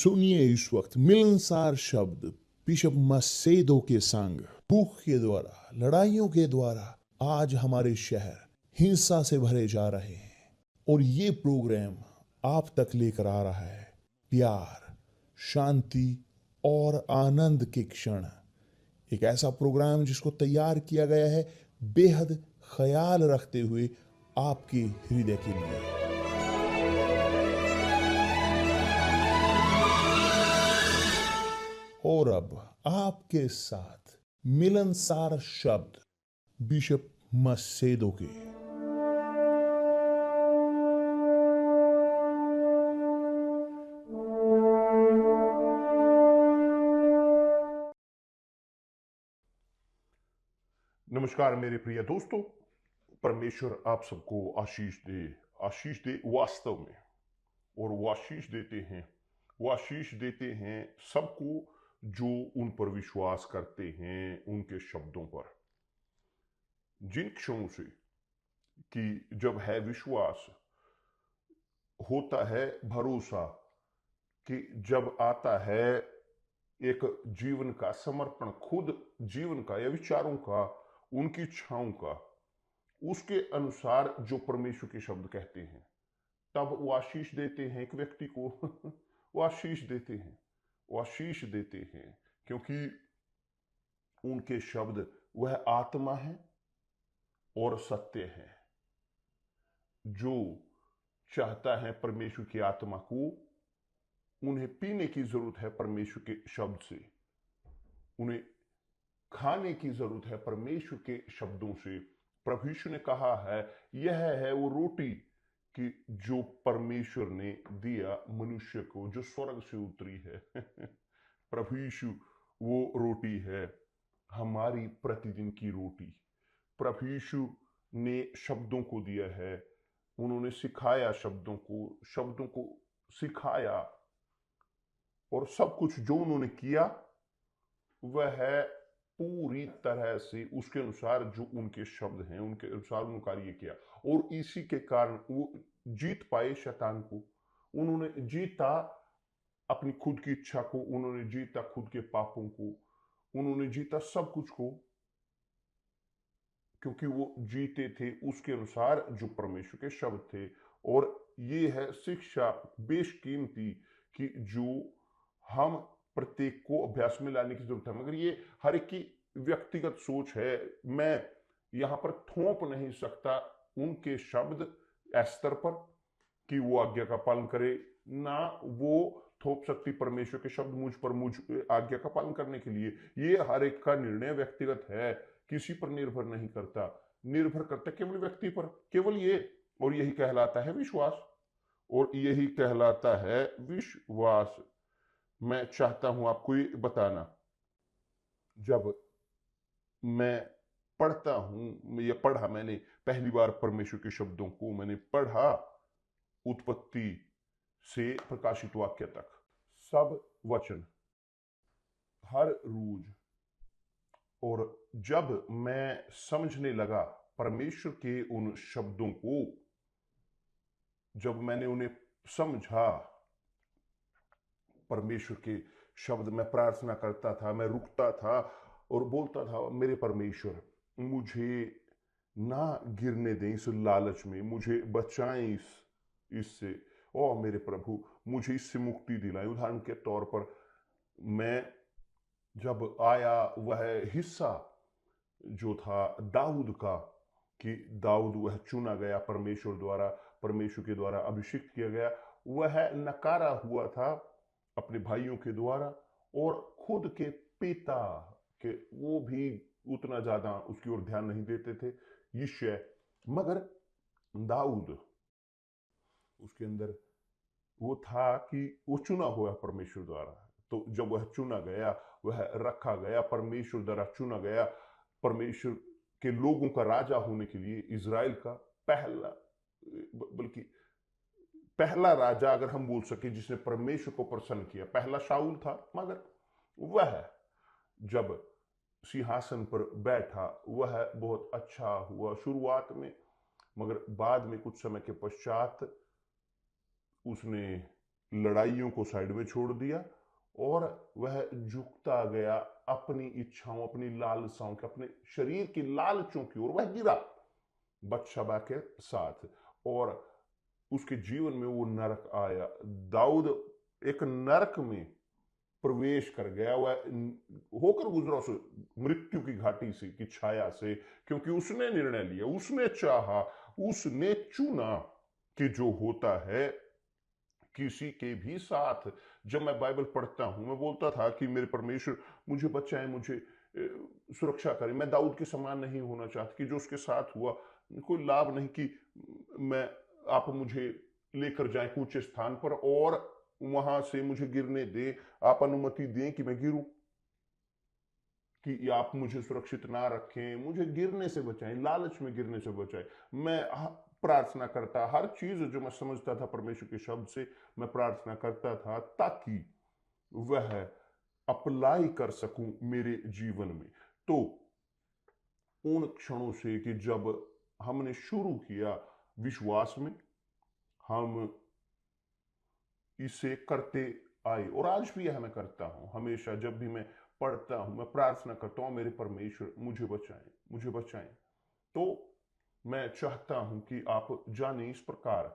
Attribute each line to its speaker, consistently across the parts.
Speaker 1: सुनिए इस वक्त मिलनसार शब्द बिशप मसेदो के संग। भूख के द्वारा, लड़ाइयों के द्वारा आज हमारे शहर हिंसा से भरे जा रहे हैं और ये प्रोग्राम आप तक लेकर आ रहा है प्यार, शांति और आनंद के क्षण। एक ऐसा प्रोग्राम जिसको तैयार किया गया है बेहद ख्याल रखते हुए आपके हृदय के लिए। और अब आपके साथ मिलनसार शब्द बिशप मसेदो के।
Speaker 2: नमस्कार मेरे प्रिय दोस्तों, परमेश्वर आप सबको आशीष दे वास्तव में। और वो आशीष देते हैं सबको जो उन पर विश्वास करते हैं, उनके शब्दों पर। जिन क्षणों से कि जब है विश्वास, होता है भरोसा, कि जब आता है एक जीवन का समर्पण, खुद जीवन का या विचारों का, उनकी इच्छाओं का, उसके अनुसार जो परमेश्वर के शब्द कहते हैं, तब वो आशीष देते हैं एक व्यक्ति को। वो आशीष देते हैं क्योंकि उनके शब्द वह आत्मा है और सत्य है। जो चाहता है परमेश्वर की आत्मा को, उन्हें पीने की जरूरत है परमेश्वर के शब्द से, उन्हें खाने की जरूरत है परमेश्वर के शब्दों से। प्रभु यीशु ने कहा है, यह है वो रोटी कि जो परमेश्वर ने दिया मनुष्य को, जो स्वर्ग से उतरी है। प्रभु यीशु वो रोटी है, हमारी प्रतिदिन की रोटी। प्रभु यीशु ने शब्दों को दिया है, उन्होंने सिखाया शब्दों को सिखाया, और सब कुछ जो उन्होंने किया वह है पूरी तरह से उसके अनुसार जो उनके शब्द हैं, उनके अनुसार उन्होंने कार्य किया। और इसी के कारण वो जीत पाए शैतान को। उन्होंने जीता अपनी खुद की इच्छा को, उन्होंने जीता खुद के पापों को, उन्होंने जीता सब कुछ को, क्योंकि वो जीते थे उसके अनुसार जो परमेश्वर के शब्द थे। और ये है शिक्षा बेशकीमती कि जो हम प्रत्येक को अभ्यास में लाने की जरूरत है। मगर ये हर एक की व्यक्तिगत सोच है। मैं यहां पर थोप नहीं सकता उनके शब्द स्तर पर कि वो आज्ञा का पालन करे, ना वो थोप सकती परमेश्वर के शब्द मुझ पर, मुझ आज्ञा का पालन करने के लिए। ये हर एक का निर्णय व्यक्तिगत है, किसी पर निर्भर नहीं करता। निर्भर करता केवल व्यक्ति पर, केवल ये। और यही कहलाता है विश्वास, और यही कहलाता है विश्वास। मैं चाहता हूं आपको ये बताना, जब मैं पढ़ता हूं या पढ़ा, मैंने पहली बार परमेश्वर के शब्दों को मैंने पढ़ा, उत्पत्ति से प्रकाशित वाक्य तक सब वचन हर रोज। और जब मैं समझने लगा परमेश्वर के उन शब्दों को, जब मैंने उन्हें समझा, परमेश्वर के शब्द, मैं प्रार्थना करता था, मैं रुकता था और बोलता था, मेरे परमेश्वर मुझे ना गिरने दें इस लालच में, मुझे बचाएं इससे। ओ मेरे प्रभु, मुझे इससे मुक्ति दिलाएं। उदाहरण के तौर पर, मैं जब आया वह हिस्सा जो था दाऊद का, कि दाऊद वह चुना गया परमेश्वर द्वारा, परमेश्वर के द्वारा अभिषिक्त किया गया, वह नकारा हुआ था अपने भाइयों के द्वारा, और खुद के पिता के वो भी उतना ज्यादा उसकी ओर ध्यान नहीं देते थे, यिशै। मगर दाऊद, उसके अंदर वो था कि वो चुना हुआ परमेश्वर द्वारा। तो जब वह चुना गया, वह रखा गया, परमेश्वर द्वारा चुना गया, परमेश्वर के लोगों का राजा होने के लिए, इजराइल का पहला, बल्कि पहला राजा अगर हम बोल सके जिसने परमेश्वर को प्रसन्न किया, पहला शाऊल था। मगर वह जब सिंहासन पर बैठा, वह बहुत अच्छा हुआ शुरुआत में, मगर बाद में कुछ समय के पश्चात उसने लड़ाइयों को साइड में छोड़ दिया और वह झुकता गया अपनी इच्छाओं, अपनी लालसाओं के, अपने शरीर की लालचों की ओर वह गिरा बत्शबा के साथ, और उसके जीवन में वो नरक आया। दाऊद एक नरक में प्रवेश कर गया, वह होकर गुजरा उस मृत्यु की घाटी से, की छाया से, क्योंकि उसने निर्णय लिया, उसने चाहा, उसने चुना कि जो होता है किसी के भी साथ। जब मैं बाइबल पढ़ता हूं, मैं बोलता था कि मेरे परमेश्वर मुझे बचाए, मुझे सुरक्षा करे। मैं दाऊद के समान नहीं होना चाहता कि जो उसके साथ हुआ, कोई लाभ नहीं कि मैं, आप मुझे लेकर जाएं ऊंचे स्थान पर और वहां से मुझे गिरने दे, आप अनुमति दें कि मैं गिरूं, कि आप मुझे सुरक्षित ना रखें, मुझे गिरने से बचाएं, लालच में गिरने से बचाएं। मैं प्रार्थना करता, हर चीज जो मैं समझता था परमेश्वर के शब्द से मैं प्रार्थना करता था, ताकि वह अप्लाई कर सकूं मेरे जीवन में। तो उन क्षणों से कि जब हमने शुरू किया विश्वास में, हम इसे करते आए, और आज भी यह मैं करता हूं। हमेशा जब भी मैं पढ़ता हूं, मैं प्रार्थना करता हूं, मेरे परमेश्वर मुझे बचाएं, मुझे बचाएं। तो मैं चाहता हूं कि आप जानें इस प्रकार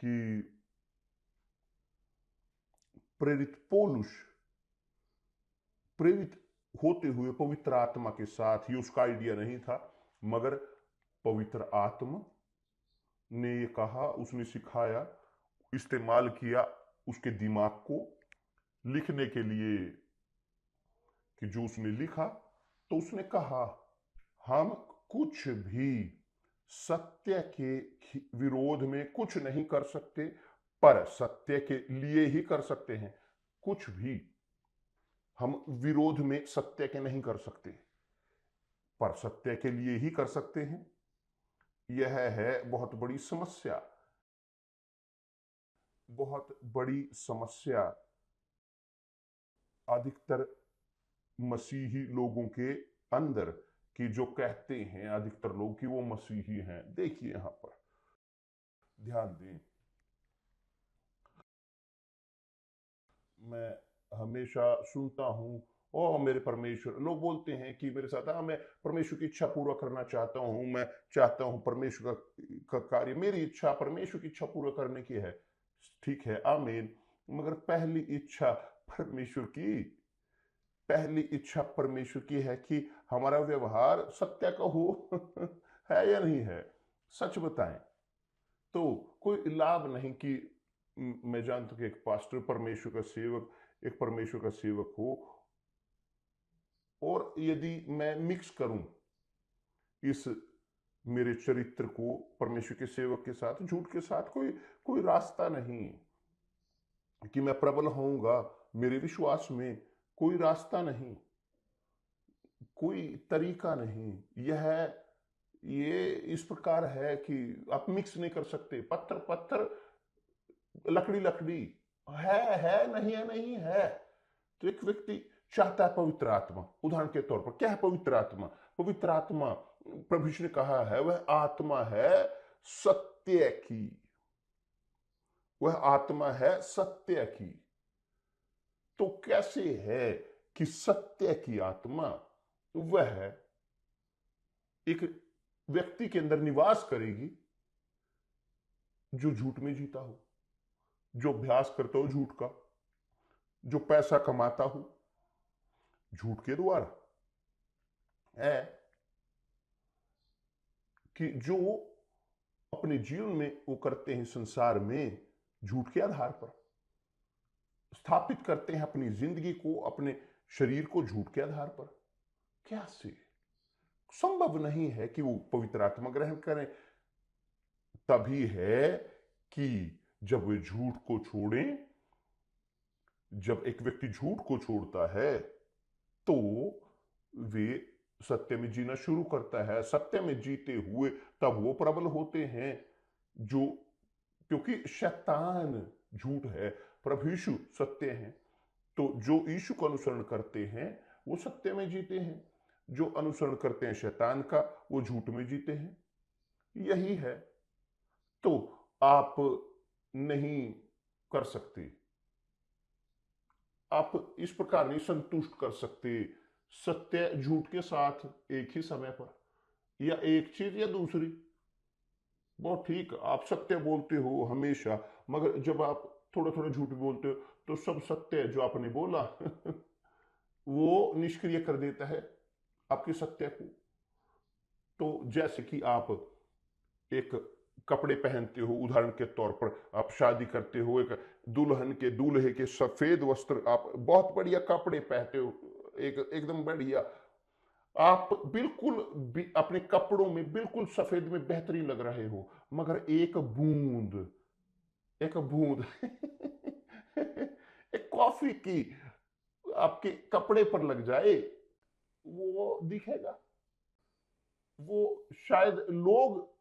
Speaker 2: कि प्रेरित पौलुस प्रेरित होते हुए पवित्र आत्मा के साथ, ही उसका आइडिया नहीं था, मगर पवित्र आत्मा ने ये कहा, उसने सिखाया, इस्तेमाल किया उसके दिमाग को लिखने के लिए, कि जो उसने लिखा, तो उसने कहा हम कुछ भी सत्य के विरोध में कुछ नहीं कर सकते, पर सत्य के लिए ही कर सकते हैं। कुछ भी हम विरोध में सत्य के नहीं कर सकते, पर सत्य के लिए ही कर सकते हैं। यह है बहुत बड़ी समस्या, बहुत बड़ी समस्या अधिकतर मसीही लोगों के अंदर, कि जो कहते हैं अधिकतर लोग कि वो मसीही हैं। देखिए यहां पर ध्यान दें, मैं हमेशा सुनता हूं, ओ मेरे परमेश्वर, लोग बोलते हैं कि मेरे साथ, मैं परमेश्वर की इच्छा पूरा करना चाहता हूं, मैं चाहता हूं परमेश्वर का कार्य, मेरी इच्छा परमेश्वर की इच्छा पूरा करने की है। ठीक है, आमीन। मगर पहली इच्छा परमेश्वर की, पहली इच्छा परमेश्वर की है कि हमारा व्यवहार सत्य का हो है या नहीं है, सच बताएं। तो कोई लाभ नहीं कि मैं जानता हूं कि एक पास्टर परमेश्वर का सेवक, एक परमेश्वर का सेवक हो, और यदि मैं मिक्स करूं इस मेरे चरित्र को परमेश्वर के सेवक के साथ, झूठ के साथ, कोई कोई रास्ता नहीं कि मैं प्रबल होऊंगा मेरे विश्वास में, कोई रास्ता नहीं, कोई तरीका नहीं। यह ये इस प्रकार है कि आप मिक्स नहीं कर सकते, पत्थर पत्थर, लकड़ी लकड़ी, है नहीं है, नहीं है। तो एक व्यक्ति चाहता है पवित्र आत्मा, उदाहरण के तौर पर क्या है पवित्र आत्मा? पवित्र आत्मा, प्रभु यीशु ने कहा है, वह आत्मा है सत्य की, वह आत्मा है सत्य की। तो कैसे है कि सत्य की आत्मा वह एक व्यक्ति के अंदर निवास करेगी जो झूठ में जीता हो, जो अभ्यास करता हो झूठ का, जो पैसा कमाता हो झूठ के द्वारा, है कि जो अपने जीवन में वो करते हैं संसार में झूठ के आधार पर, स्थापित करते हैं अपनी जिंदगी को, अपने शरीर को झूठ के आधार पर। क्या से संभव नहीं है कि वो पवित्र आत्मा ग्रहण करें। तभी है कि जब वे झूठ को छोड़ें, जब एक व्यक्ति झूठ को छोड़ता है, तो वे सत्य में जीना शुरू करता है। सत्य में जीते हुए तब वो प्रबल होते हैं, जो, क्योंकि शैतान झूठ है, प्रभु यीशु सत्य है। तो जो यीशु को अनुसरण करते हैं वो सत्य में जीते हैं, जो अनुसरण करते हैं शैतान का वो झूठ में जीते हैं। यही है। तो आप नहीं कर सकते, आप इस प्रकार नहीं संतुष्ट कर सकते सत्य झूठ के साथ एक ही समय पर, या एक चीज या दूसरी। बहुत ठीक, आप सत्य बोलते हो हमेशा, मगर जब आप थोड़ा थोड़ा झूठ बोलते हो तो सब सत्य जो आपने बोला वो निष्क्रिय कर देता है आपके सत्य को। तो जैसे कि आप एक कपड़े पहनते हो, उदाहरण के तौर पर आप शादी करते हो, एक दुल्हन के दूल्हे के सफेद वस्त्र, आप बहुत बढ़िया कपड़े पहनते हो, एकदम बढ़िया, आप बिल्कुल अपने कपड़ों में बिल्कुल सफेद में बेहतरीन लग रहे हो, मगर एक बूंद एक कॉफी की आपके कपड़े पर लग जाए, वो दिखेगा, वो शायद लोग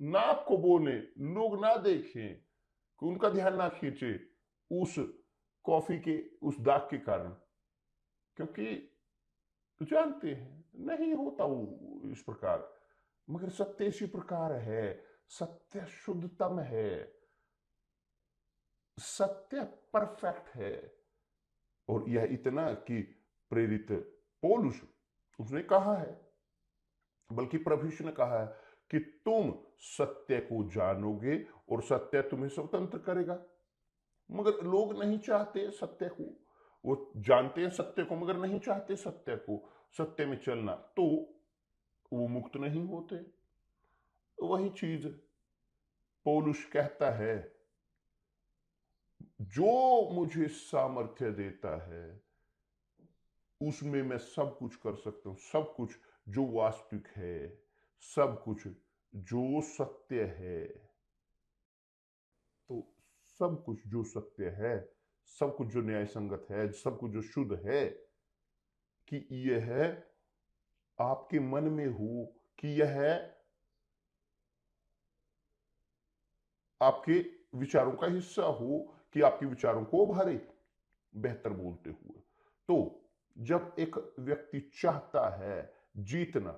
Speaker 2: ना आपको बोले, लोग ना देखें, कि उनका ध्यान ना खींचे उस कॉफी के उस दाग के कारण, क्योंकि जानते हैं नहीं होता वो इस प्रकार। मगर सत्य इसी प्रकार है, सत्य शुद्धतम है, सत्य परफेक्ट है। और यह इतना कि प्रेरित पौलुस उसने कहा है, बल्कि प्रभु यीशु ने कहा है कि तुम सत्य को जानोगे और सत्य तुम्हें स्वतंत्र करेगा। मगर लोग नहीं चाहते सत्य को, वो जानते हैं सत्य को मगर नहीं चाहते सत्य को, सत्य में चलना, तो वो मुक्त नहीं होते। वही चीज पौलुस कहता है, जो मुझे सामर्थ्य देता है उसमें मैं सब कुछ कर सकता हूं, सब कुछ जो वास्तविक है, सब कुछ जो सत्य है। तो सब कुछ जो सत्य है, सब कुछ जो न्याय संगत है, सब कुछ जो शुद्ध है, कि यह आपके मन में हो, कि यह आपके विचारों का हिस्सा हो, कि आपके विचारों को भरे बेहतर बोलते हुए। तो जब एक व्यक्ति चाहता है जीतना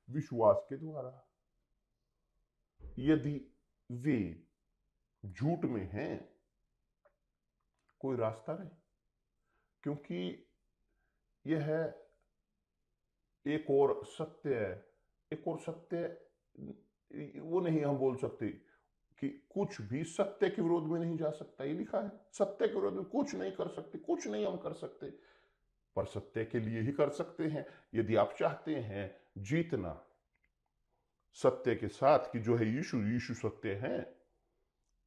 Speaker 2: विश्वास के द्वारा, यदि वे झूठ में हैं, कोई रास्ता नहीं, क्योंकि यह एक और सत्य है, एक और सत्य वो नहीं हम बोल सकते कि कुछ भी सत्य के विरोध में नहीं जा सकता। ये लिखा है सत्य के विरोध में कुछ नहीं कर सकते, कुछ नहीं हम कर सकते, पर सत्य के लिए ही कर सकते हैं। यदि आप चाहते हैं जीतना सत्य के साथ कि जो है यीशु, यीशु सत्य है,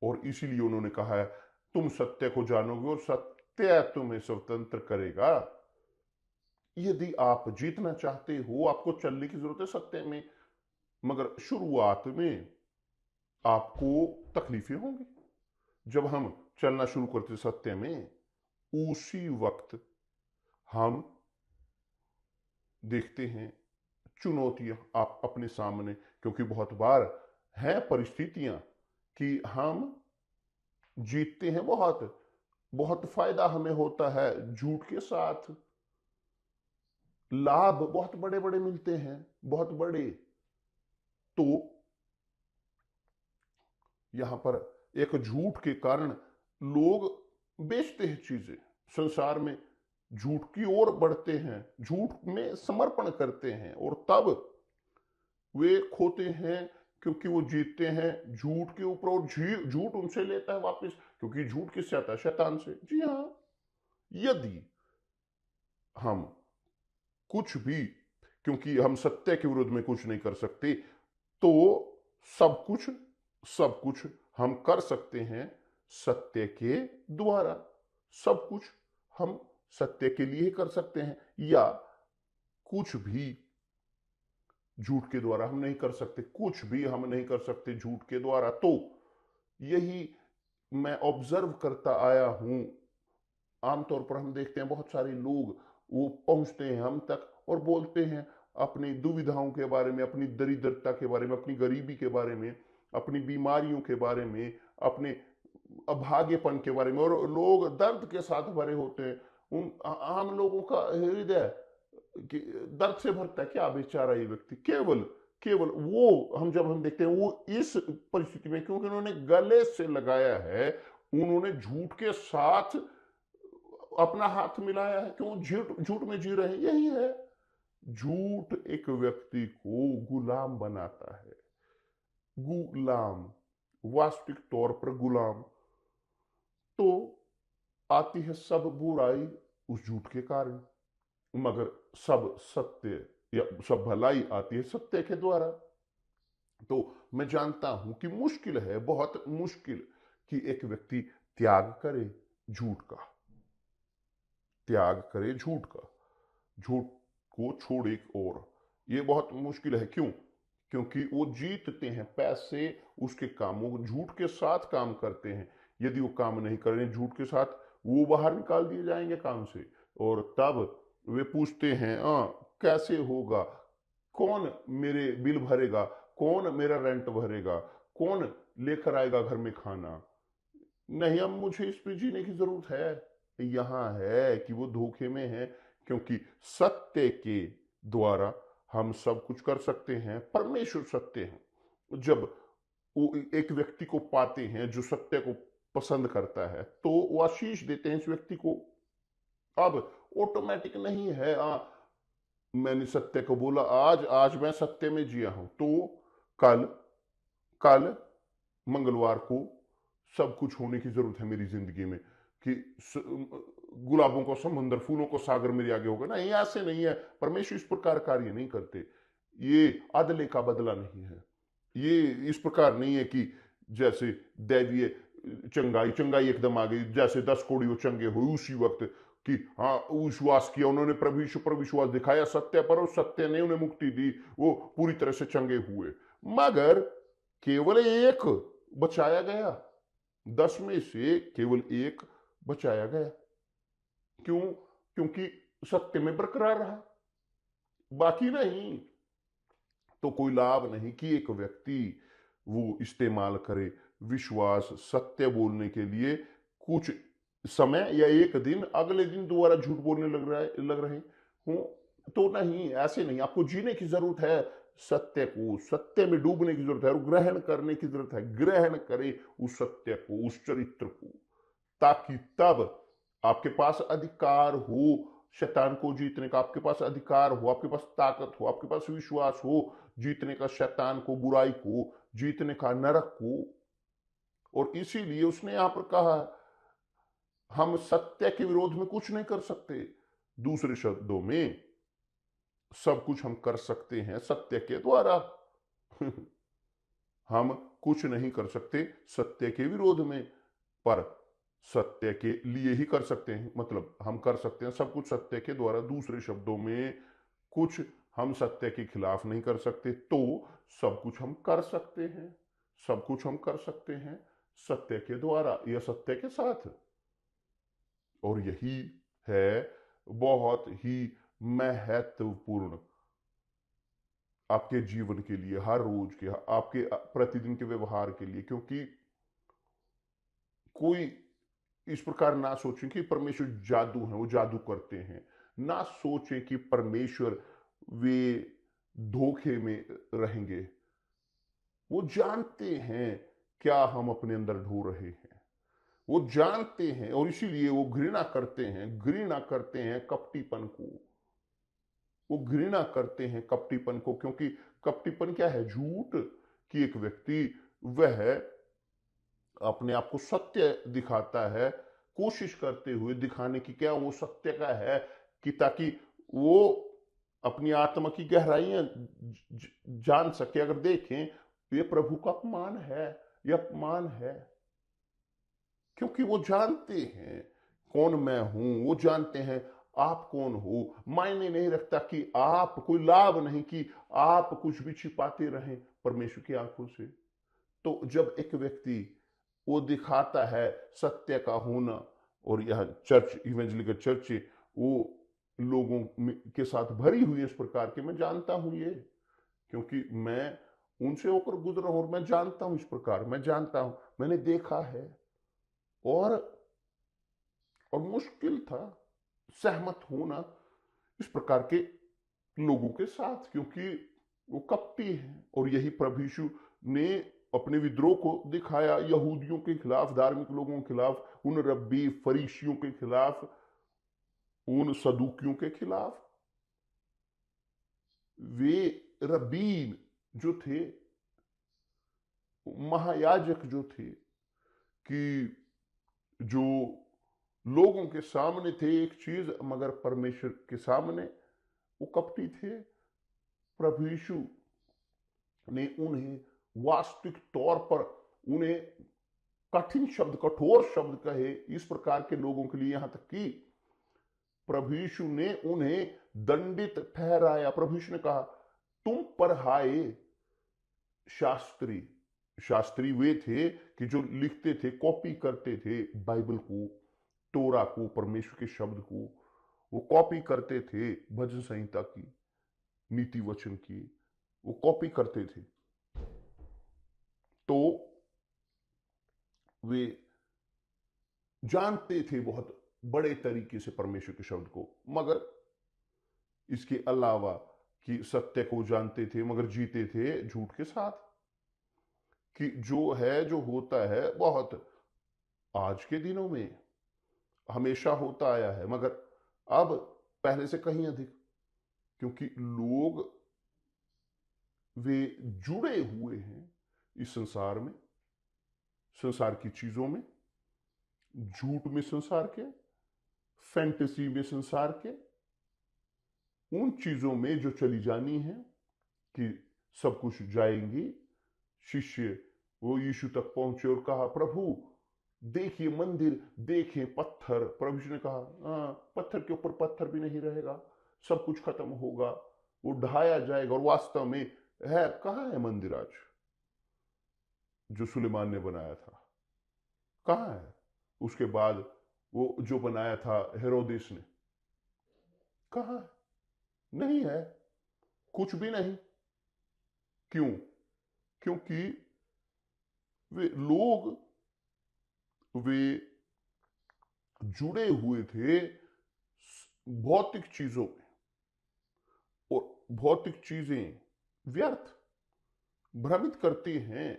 Speaker 2: और इसीलिए उन्होंने कहा है तुम सत्य को जानोगे और सत्य तुम्हें स्वतंत्र करेगा। यदि आप जीतना चाहते हो, आपको चलने की जरूरत है सत्य में, मगर शुरुआत में आपको तकलीफें होंगी। जब हम चलना शुरू करते सत्य में, उसी वक्त हम देखते हैं चुनौतियां आप अपने सामने, क्योंकि बहुत बार है परिस्थितियां कि हम जीतते हैं, बहुत बहुत फायदा हमें होता है झूठ के साथ, लाभ बहुत बड़े बड़े मिलते हैं, बहुत बड़े। तो यहां पर एक झूठ के कारण लोग बेचते हैं चीजें, संसार में झूठ की ओर बढ़ते हैं, झूठ में समर्पण करते हैं, और तब वे खोते हैं, क्योंकि वो जीतते हैं झूठ के ऊपर, और झूठ उनसे लेता है वापस, क्योंकि झूठ किससे आता है? शैतान से। जी हाँ, यदि हम कुछ भी, क्योंकि हम सत्य के विरोध में कुछ नहीं कर सकते, तो सब कुछ हम कर सकते हैं सत्य के द्वारा। सब कुछ हम सत्य के लिए कर सकते हैं, या कुछ भी झूठ के द्वारा हम नहीं कर सकते, कुछ भी हम नहीं कर सकते झूठ के द्वारा। तो यही मैं ऑब्जर्व करता आया हूं, आमतौर पर हम देखते हैं बहुत सारे लोग वो पहुंचते हैं हम तक और बोलते हैं अपनी दुविधाओं के बारे में, अपनी दरिद्रता के बारे में, अपनी गरीबी के बारे में, अपनी बीमारियों के बारे में, अपने अभाग्यपन के बारे में, और लोग दर्द के साथ भरे होते हैं। उन आम लोगों का हृदय कि दर्द से भरता है। क्या बेचारा ये व्यक्ति, केवल केवल वो जब हम देखते हैं वो इस परिस्थिति में, क्योंकि उन्होंने गले से लगाया है, उन्होंने झूठ के साथ अपना हाथ मिलाया है, क्यों झूठ झूठ में जी रहे हैं, यही है। झूठ एक व्यक्ति को गुलाम बनाता है, गुलाम, वास्तविक तौर पर गुलाम। तो आती है सब बुराई उस झूठ के कारण, मगर सब सत्य या सब भलाई आती है सत्य के द्वारा। तो मैं जानता हूं कि मुश्किल है, बहुत मुश्किल, कि एक व्यक्ति त्याग करे झूठ का, त्याग करे झूठ का, झूठ को छोड़े एक और। ये बहुत मुश्किल है, क्यों? क्योंकि वो जीतते हैं पैसे उसके कामों, झूठ के साथ काम करते हैं। यदि वो काम नहीं कर रहे झूठ के साथ, वो बाहर निकाल दिए जाएंगे काम से, और तब वे पूछते हैं कैसे होगा, कौन मेरे बिल भरेगा, कौन मेरा रेंट भरेगा, कौन लेकर आएगा घर में खाना। नहीं, अब मुझे इस पे जीने की जरूरत है। यहां है कि वो धोखे में है, क्योंकि सत्य के द्वारा हम सब कुछ कर सकते हैं। परमेश्वर सत्य है। जब वो एक व्यक्ति को पाते हैं जो सत्य को पसंद करता है, तो वो आशीष देते हैं इस व्यक्ति को। अब ऑटोमेटिक नहीं है मैंने सत्य को बोला, आज आज मैं सत्य में जिया हूं, तो कल कल मंगलवार को सब कुछ होने की जरूरत है मेरी जिंदगी में, कि गुलाबों को समुद्र, फूलों को सागर मेरे आगे होगा। नहीं, ऐसे नहीं है। परमेश्वर इस प्रकार कार्य नहीं करते। ये अदले का बदला नहीं है। ये इस प्रकार नहीं है कि जैसे दैवीय चंगाई चंगाई एकदम आ गई, जैसे 10 कोड़ी वो चंगे हुए उसी वक्त, कि हाँ विश्वास किया उन्होंने, प्रभु यीशु पर विश्वास दिखाया सत्य पर, और सत्य ने उन्हें मुक्ति दी, वो पूरी तरह से चंगे हुए। मगर केवल एक बचाया गया, 10 में से केवल एक बचाया गया। क्यों? क्योंकि सत्य में बरकरार रहा, बाकी नहीं। तो कोई लाभ नहीं कि एक व्यक्ति वो इस्तेमाल करे विश्वास सत्य बोलने के लिए, कुछ समय या एक दिन, अगले दिन दोबारा झूठ बोलने लग रहे हूं। तो नहीं, ऐसे नहीं। आपको जीने की जरूरत है, सत्य को, सत्य में डूबने की जरूरत है, और ग्रहण करने की जरूरत है। ग्रहण करे उस सत्य को, उस चरित्र को, ताकि तब आपके पास अधिकार हो शैतान को जीतने का, आपके पास अधिकार हो, आपके पास ताकत हो, आपके पास विश्वास हो जीतने का, शैतान को, बुराई को जीतने का, नरक को। और इसीलिए उसने यहां पर कहा, हम सत्य के विरोध में कुछ नहीं कर सकते। दूसरे शब्दों में, सब कुछ हम कर सकते हैं सत्य के द्वारा। हम कुछ नहीं कर सकते सत्य के विरोध में, पर सत्य के लिए ही कर सकते हैं। मतलब हम कर सकते हैं सब कुछ सत्य के द्वारा। दूसरे शब्दों में, कुछ हम सत्य के खिलाफ नहीं कर सकते, तो सब कुछ हम कर सकते हैं। सब कुछ हम कर सकते हैं सत्य के द्वारा या सत्य के साथ। और यही है बहुत ही महत्वपूर्ण आपके जीवन के लिए, हर रोज के, आपके प्रतिदिन के व्यवहार के लिए। क्योंकि कोई इस प्रकार ना सोचें कि परमेश्वर जादू है, वो जादू करते हैं। ना सोचें कि परमेश्वर वे धोखे में रहेंगे। वो जानते हैं क्या हम अपने अंदर ढो रहे हैं, वो जानते हैं, और इसीलिए वो घृणा करते हैं, घृणा करते हैं कपटीपन को। वो घृणा करते हैं कपटीपन को, क्योंकि कपटीपन क्या है? झूठ। कि एक व्यक्ति वह अपने आप को सत्य दिखाता है, कोशिश करते हुए दिखाने की, क्या वो सत्य का है, कि ताकि वो अपनी आत्मा की गहराइयां जान सके। अगर देखें, ये प्रभु का अपमान है, ये अपमान है। क्योंकि वो जानते हैं कौन मैं हूं, वो जानते हैं आप कौन हो। मायने नहीं रखता कि आप, कोई लाभ नहीं कि आप कुछ भी छिपाते रहें परमेश्वर की आंखों से। तो जब एक व्यक्ति वो दिखाता है सत्य का होना, और यह चर्च, इवेंजलिकल चर्च, वो लोगों के साथ भरी हुई इस प्रकार के, मैं जानता हूं ये, क्योंकि मैं उनसे होकर गुजरा हूं, और मैं जानता हूं इस प्रकार, मैं जानता हूं, मैंने देखा है। और मुश्किल था सहमत होना इस प्रकार के लोगों के साथ, क्योंकि वो कपटी है। और यही प्रभु यीशु ने अपने विद्रोह को दिखाया यहूदियों के खिलाफ, धार्मिक लोगों के खिलाफ, उन रब्बी फरीसियों के खिलाफ, उन सदूकियों के खिलाफ। वे रब्बीन जो थे, महायाजक जो थे, कि जो लोगों के सामने थे एक चीज, मगर परमेश्वर के सामने वो कपटी थे। प्रभु यीशु ने उन्हें वास्तविक तौर पर उन्हें कठिन शब्द, कठोर शब्द कहे इस प्रकार के लोगों के लिए, यहां तक कि प्रभु यीशु ने उन्हें दंडित ठहराया। प्रभु यीशु ने कहा, तुम पर हाय शास्त्री। शास्त्री वे थे कि जो लिखते थे, कॉपी करते थे बाइबल को, तोरा को, परमेश्वर के शब्द को वो कॉपी करते थे, भजन संहिता की, नीति वचन की वो कॉपी करते थे। तो वे जानते थे बहुत बड़े तरीके से परमेश्वर के शब्द को, मगर इसके अलावा कि सत्य को जानते थे, मगर जीते थे झूठ के साथ। कि जो है, जो होता है, बहुत आज के दिनों में हमेशा होता आया है, मगर अब पहले से कहीं अधिक, क्योंकि लोग वे जुड़े हुए हैं इस संसार में, संसार की चीजों में, झूठ में संसार के, फैंटेसी में संसार के, उन चीजों में जो चली जानी है कि सब कुछ जाएंगी। शिष्य वो यीशु तक पहुंचे और कहा, प्रभु देखिए मंदिर, देखिए पत्थर। प्रभु जी ने कहा, पत्थर के ऊपर पत्थर भी नहीं रहेगा, सब कुछ खत्म होगा, वो ढाया जाएगा। और वास्तव में है, कहाँ है मंदिर आज जो सुलेमान ने बनाया था? कहाँ है? उसके बाद वो जो बनाया था हेरोदेस ने, कहाँ है? नहीं है, कुछ भी नहीं। क्यों? क्योंकि वे लोग वे जुड़े हुए थे भौतिक चीजों में, और भौतिक चीजें व्यर्थ, भ्रमित करती हैं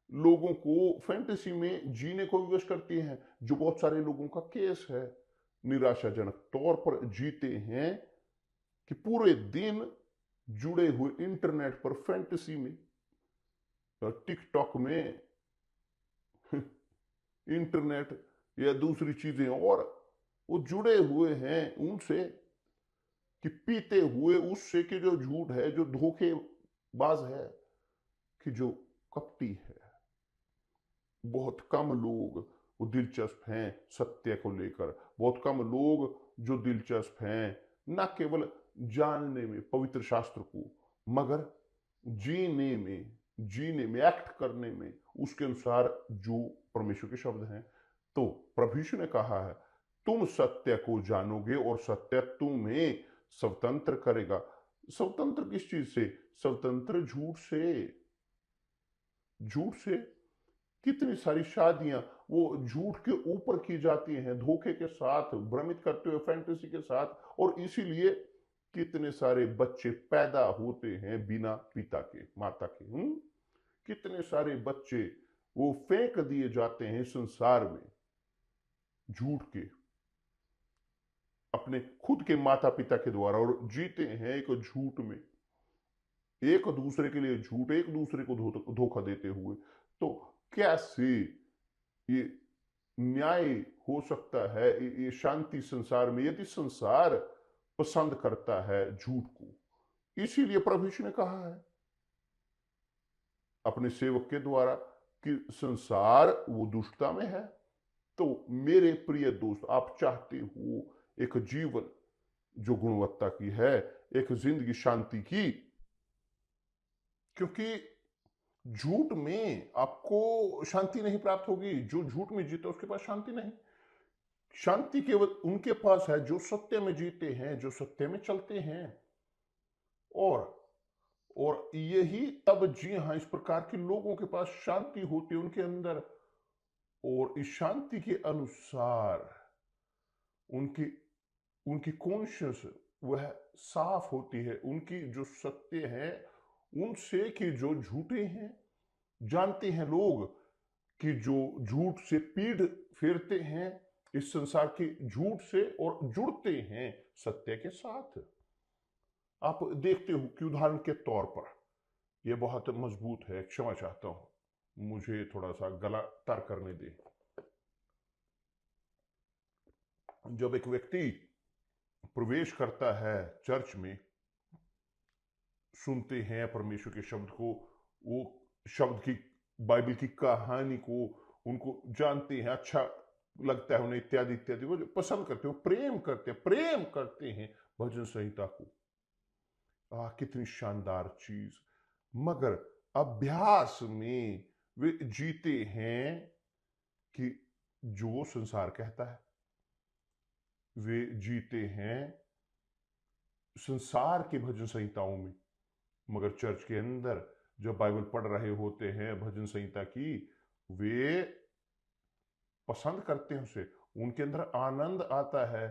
Speaker 2: लोगों को, फैंटेसी में जीने को विवश करती हैं, जो बहुत सारे लोगों का केस है। निराशाजनक तौर पर जीते हैं कि पूरे दिन जुड़े हुए इंटरनेट पर, फैंटेसी में, टिकटॉक में, इंटरनेट या दूसरी चीजें, और वो जुड़े हुए हैं उनसे, कि पीते हुए उससे कि जो झूठ है, जो धोखेबाज है, कि जो कपटी है। बहुत कम लोग वो दिलचस्प हैं सत्य को लेकर, बहुत कम लोग जो दिलचस्प हैं न केवल जानने में पवित्र शास्त्र को, मगर जीने में, एक्ट करने में उसके अनुसार जो परमेश्वर के शब्द हैं। तो प्रभु यीशु ने कहा है, तुम सत्य को जानोगे और सत्य तुम्हें स्वतंत्र करेगा। स्वतंत्र किस चीज से? स्वतंत्र झूठ से। झूठ से कितनी सारी शादियां वो झूठ के ऊपर की जाती हैं, धोखे के साथ, भ्रमित करते हुए, फैंटेसी के साथ, और इसीलिए कितने सारे बच्चे पैदा होते हैं बिना पिता के, माता के। कितने सारे बच्चे वो फेंक दिए जाते हैं संसार में, झूठ के, अपने खुद के माता पिता के द्वारा, और जीते हैं एक झूठ में, एक दूसरे के लिए झूठ, एक दूसरे को धोखा देते हुए। तो कैसे ये न्याय हो सकता है, ये शांति संसार में, यदि संसार पसंद करता है झूठ को? इसीलिए प्रभु यीशु ने कहा है अपने सेवक के द्वारा कि संसार वो दुष्टता में है। तो मेरे प्रिय दोस्त, आप चाहते हो एक जीवन जो गुणवत्ता की है, एक जिंदगी शांति की, क्योंकि झूठ में आपको शांति नहीं प्राप्त होगी। जो झूठ में जीते उसके पास शांति नहीं। शांति केवल उनके पास है जो सत्य में जीते हैं, जो सत्य में चलते हैं। और यही तब, जी हाँ, इस प्रकार के लोगों के पास शांति होती है उनके अंदर, और इस शांति के अनुसार उनकी उनकी कॉन्शियस वह साफ होती है, उनकी जो सत्य है उनसे कि जो झूठे हैं। जानते हैं लोग कि जो झूठ से पीठ फेरते हैं इस संसार के झूठ से और जुड़ते हैं सत्य के साथ। आप देखते हो कि उदाहरण के तौर पर यह बहुत मजबूत है, क्षमा चाहता हूं, मुझे थोड़ा सा गला तर करने दे। जब एक व्यक्ति प्रवेश करता है चर्च में, सुनते हैं परमेश्वर के शब्द को, वो शब्द की, बाइबल की कहानी को उनको जानते हैं, अच्छा लगता है उन्हें, इत्यादि इत्यादि, वो पसंद करते हो, प्रेम करते हैं भजन संहिता को। कितनी शानदार चीज। मगर अभ्यास में वे जीते हैं कि जो संसार कहता है, वे जीते हैं संसार के भजन संहिताओं में। मगर चर्च के अंदर जब बाइबल पढ़ रहे होते हैं भजन संहिता की, वे पसंद करते हैं उसे, उनके अंदर आनंद आता है।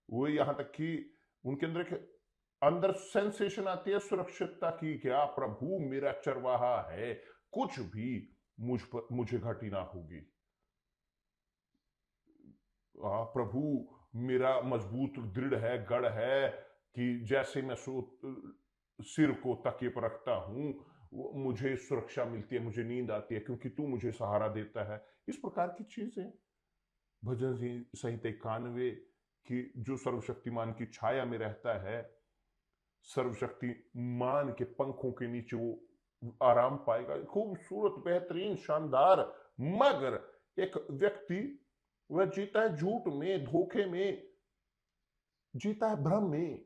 Speaker 2: वो यहां तक कि उनके अंदर सेंसेशन आती है सुरक्षितता की, क्या प्रभु मेरा चरवाहा है, कुछ भी मुझे घटी ना होगी। प्रभु मेरा मजबूत दृढ़ है, गढ़ है, कि जैसे मैं सिर को तकिए पर रखता हूं, मुझे सुरक्षा मिलती है, मुझे नींद आती है, क्योंकि तू मुझे सहारा देता है। इस प्रकार की चीजें भजन संहिता 91 की, जो सर्वशक्तिमान की छाया में रहता है, सर्वशक्तिमान के पंखों के नीचे वो आराम पाएगा। खूबसूरत, बेहतरीन, शानदार। मगर एक व्यक्ति वह जीता है झूठ में, धोखे में, जीता है भ्रम में।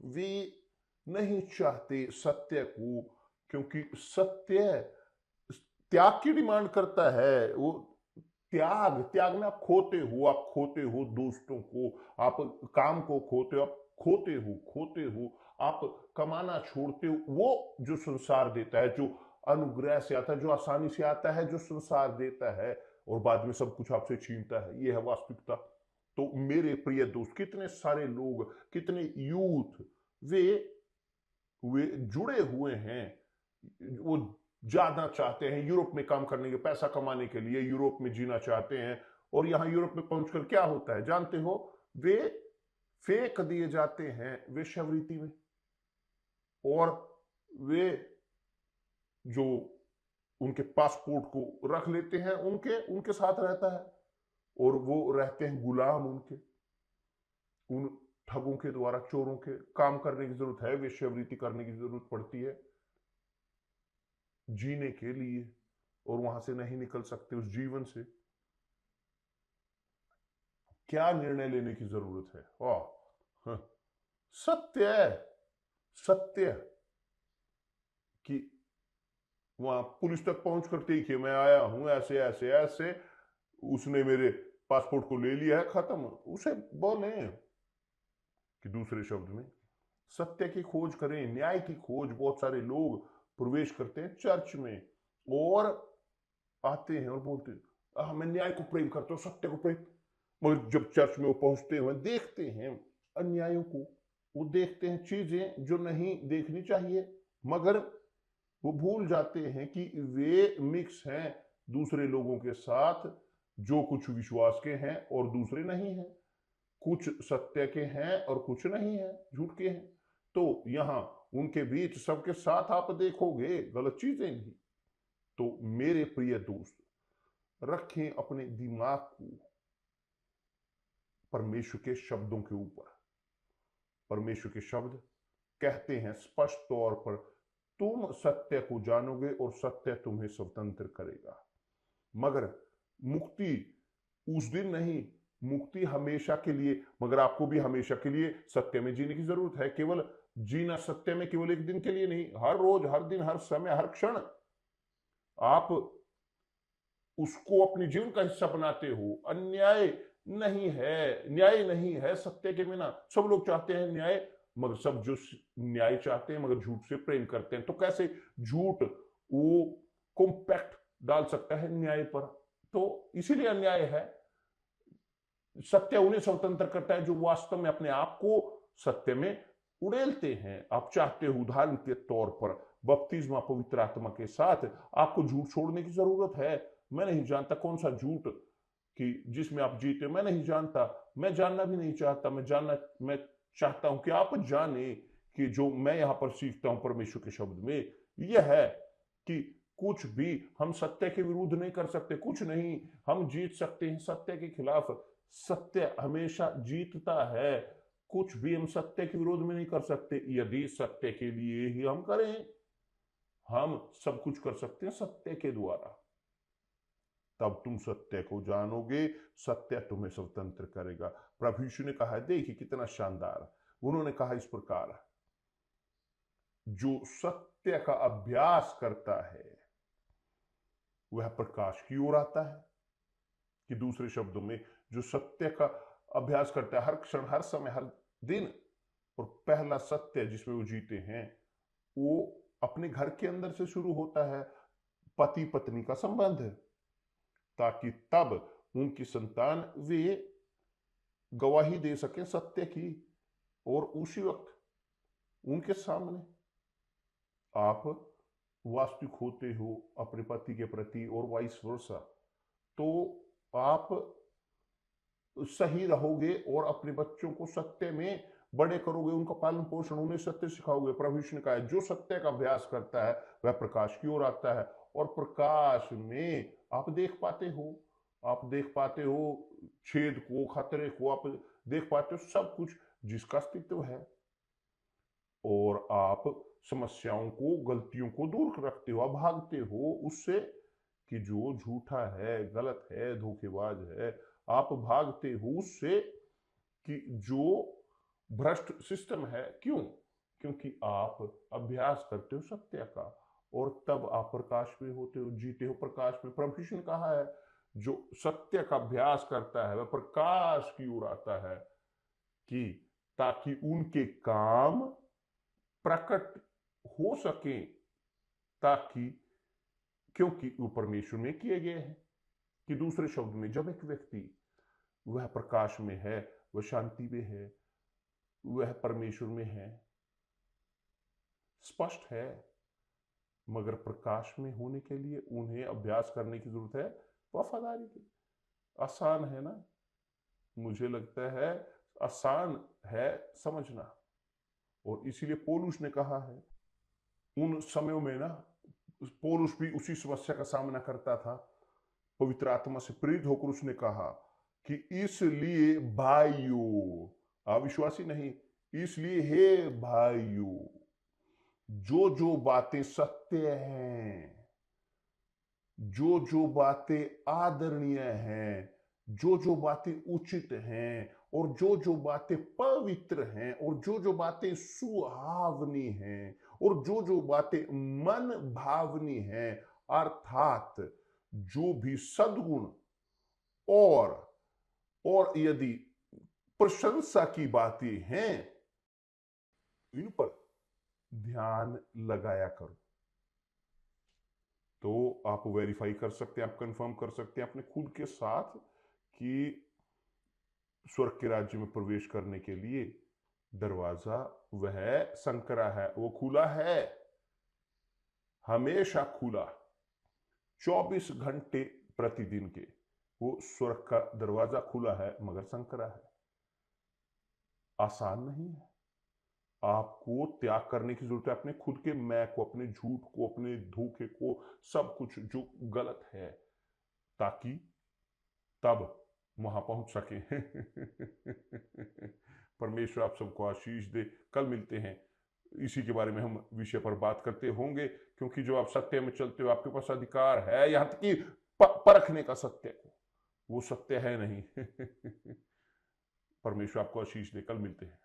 Speaker 2: वे नहीं चाहते सत्य को, क्योंकि सत्य त्याग की डिमांड करता है। वो त्याग में आप खोते हो दोस्तों को, आप काम को खोते हो, आप खोते हो, आप कमाना छोड़ते हो। वो जो संसार देता है, जो अनुग्रह से आता है, जो आसानी से आता है, जो संसार देता है, और बाद में सब कुछ आपसे छीनता है, ये है वास्तविकता। तो मेरे प्रिय दोस्त, कितने सारे लोग, कितने यूथ, वे जुड़े हुए हैं, वो जाना चाहते हैं यूरोप में काम करने के, पैसा कमाने के लिए यूरोप में जीना चाहते हैं। और यहां यूरोप में पहुंचकर क्या होता है जानते हो? वे फेंक दिए जाते हैं वेश्यावृत्ति में, और वे जो उनके पासपोर्ट को रख लेते हैं, उनके साथ रहता है, और वो रहते हैं गुलाम उनके, उन ठगों के द्वारा, चोरों के। काम करने की जरूरत है, वेश्यावृत्ति करने की जरूरत पड़ती है जीने के लिए, और वहां से नहीं निकल सकते उस जीवन से। क्या निर्णय लेने की जरूरत है? हाँ, सत्य कि वहां पुलिस तक पहुंच कर देखिए मैं आया हूं ऐसे ऐसे ऐसे, उसने मेरे पासपोर्ट को ले लिया है, खत्म। उसे बोले कि दूसरे शब्द में सत्य की खोज करें, न्याय की खोज। बहुत सारे लोग प्रवेश करते हैं चर्च में और आते हैं और बोलते हैं मैं न्याय को प्रेम करता हूं, सत्य को प्रेम। मगर जब चर्च में वो पहुंचते हैं, देखते हैं अन्यायों को, वो देखते हैं चीजें जो नहीं देखनी चाहिए, मगर वो भूल जाते हैं कि वे मिक्स हैं दूसरे लोगों के साथ, जो कुछ विश्वास के हैं और दूसरे नहीं हैं, कुछ सत्य के हैं और कुछ नहीं है, झूठ के हैं। तो यहां उनके बीच सबके साथ आप देखोगे गलत चीजें भी। तो मेरे प्रिय दोस्त, रखें अपने दिमाग को परमेश्वर के शब्दों के ऊपर। परमेश्वर के शब्द कहते हैं स्पष्ट तौर पर, तुम सत्य को जानोगे और सत्य तुम्हें स्वतंत्र करेगा। मगर मुक्ति उस दिन नहीं, मुक्ति हमेशा के लिए। मगर आपको भी हमेशा के लिए सत्य में जीने की जरूरत है। केवल जीना सत्य में केवल एक दिन के लिए नहीं, हर रोज, हर दिन, हर समय, हर क्षण आप उसको अपने जीवन का हिस्सा बनाते हो। अन्याय नहीं है, न्याय नहीं है सत्य के बिना। सब लोग चाहते हैं न्याय, मगर सब जो न्याय चाहते हैं मगर झूठ से प्रेम करते हैं। तो कैसे झूठ वो कॉम्पैक्ट डाल सकता है न्याय पर? तो इसीलिए अन्याय है। सत्य उन्हें स्वतंत्र करता है जो वास्तव में अपने आप को सत्य में उड़ेलते हैं। आप चाहते हो उदाहरण के तौर पर बपतिस्मा पवित्र आत्मा के साथ आपको झूठ छोड़ने की जरूरत है। मैं नहीं जानता कौन सा झूठ कि जिसमें आप जीते, मैं नहीं जानता, मैं जानना भी नहीं चाहता। मैं चाहता हूं कि आप जाने कि जो मैं यहां पर सीखता हूं परमेश्वर के शब्द में यह है कि कुछ भी हम सत्य के विरुद्ध नहीं कर सकते। कुछ नहीं, हम जीत सकते हैं सत्य के खिलाफ। सत्य हमेशा जीतता है। कुछ भी हम सत्य के विरोध में नहीं कर सकते। यदि सत्य के लिए ही हम करें, हम सब कुछ कर सकते हैं सत्य के द्वारा। तब तुम सत्य को जानोगे, सत्य तुम्हें स्वतंत्र करेगा। प्रभु यीशु ने कहा, देखिए कितना शानदार, उन्होंने कहा इस प्रकार, जो सत्य का अभ्यास करता है वह प्रकाश की ओर आता है। कि दूसरे शब्दों में, जो सत्य का अभ्यास करता है हर क्षण, हर समय, हर दिन, और पहला सत्य जिसमें वो जीते हैं वो अपने घर के अंदर से शुरू होता है, पति पत्नी का संबंध, ताकि तब उनकी संतान वे गवाही दे सके सत्य की। और उसी वक्त उनके सामने आप वास्तविक होते हो अपने पति के प्रति और वाइस वर्सा, तो आप सही रहोगे और अपने बच्चों को सत्य में बड़े करोगे, उनका पालन पोषण, उन्हें सत्य सिखाओगे। प्रभु यीशु ने कहा, जो सत्य का अभ्यास करता है वह प्रकाश की ओर आता है, और प्रकाश में आप देख पाते हो छेद को, खतरे को आप देख पाते हो, सब कुछ जिसका अस्तित्व है। और आप समस्याओं को, गलतियों को दूर रखते हो, आप भागते हो उससे कि जो झूठा है, गलत है, धोखेबाज है। आप भागते हो उससे कि जो भ्रष्ट सिस्टम है। क्यों? क्योंकि आप अभ्यास करते हो सत्य का, और तब आप प्रकाश में होते हो, जीते हो प्रकाश में। प्रभु यीशु ने कहा है, जो सत्य का अभ्यास करता है वह प्रकाश की ओर आता है, कि ताकि उनके काम प्रकट हो सके, ताकि क्योंकि वो परमेश्वर में किए गए हैं। कि दूसरे शब्द में, जब एक व्यक्ति वह प्रकाश में है, वह शांति में है, वह परमेश्वर में है, स्पष्ट है, मगर प्रकाश में होने के लिए उन्हें अभ्यास करने की जरूरत है वफादारी की। आसान है ना? मुझे लगता है आसान है समझना। और इसीलिए पौलुस ने कहा है, उन समयों में ना, पौलुस भी उसी समस्या का सामना करता था। पवित्र आत्मा से प्रेरित होकर उसने कहा कि इसलिए भाइयों, अविश्वासी नहीं, इसलिए हे भाइयों, जो जो बातें सत्य हैं, जो जो बातें आदरणीय हैं, जो जो बातें उचित हैं, और जो जो बातें पवित्र हैं, और जो जो बातें सुहावनी हैं, और जो जो बातें मन भावनी हैं, अर्थात जो भी सद्गुण और यदि प्रशंसा की बातें हैं, इन पर ध्यान लगाया करो। तो आप वेरीफाई कर सकते हैं, आप कंफर्म कर सकते हैं अपने खुद के साथ कि स्वर्ग के राज्य में प्रवेश करने के लिए दरवाजा वह संकरा है, वो खुला है, हमेशा खुला, 24 घंटे प्रतिदिन के। वो स्वर्ग का दरवाजा खुला है, मगर संकरा है। आसान नहीं है। आपको त्याग करने की जरूरत है अपने खुद के मैं को, अपने झूठ को, अपने धोखे को, सब कुछ जो गलत है, ताकि तब वहां पहुंच सके। परमेश्वर आप सबको आशीष दे। कल मिलते हैं, इसी के बारे में हम विषय पर बात करते होंगे, क्योंकि जो आप सत्य में चलते हो, आपके पास अधिकार है यहां तक कि परखने का सत्य को। वो सत्य है नहीं। परमेश्वर आपको आशीष दे। कल मिलते हैं।